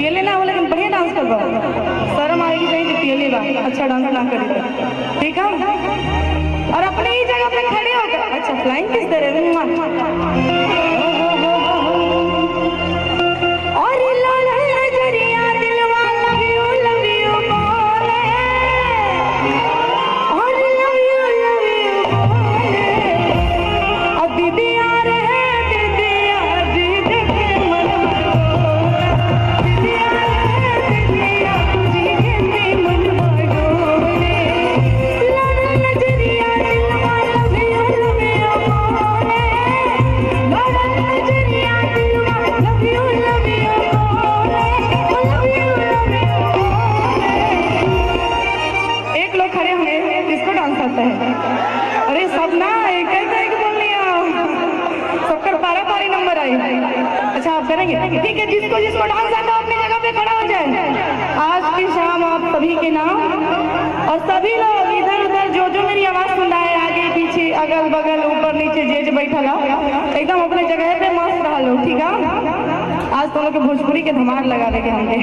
पियले ना हो लेकिन बढ़िया डांस कर पाओ। शर्म आएगी कहीं कि पियले बा अच्छा डांस ना करे तो ठीक है। और अपने ही जगह पे खड़े होकर अच्छा फ्लाइंग किस तरह अरे सब ना एक बोल लिया सबका पारी नंबर आई। अच्छा आप करेंगे ठीक है। जिसको जिसको डांस आता अपनी जगह पे खड़ा हो जाए। आज की शाम आप सभी के नाम और सभी लोग इधर उधर जो मेरी आवाज सुन रहा है आगे पीछे अगल बगल ऊपर नीचे जे बैठा ला एकदम अपने जगह पे मस्त रहा लो ठीक है। आज दोनों के भोजपुरी के धमाल लगा देंगे हमके।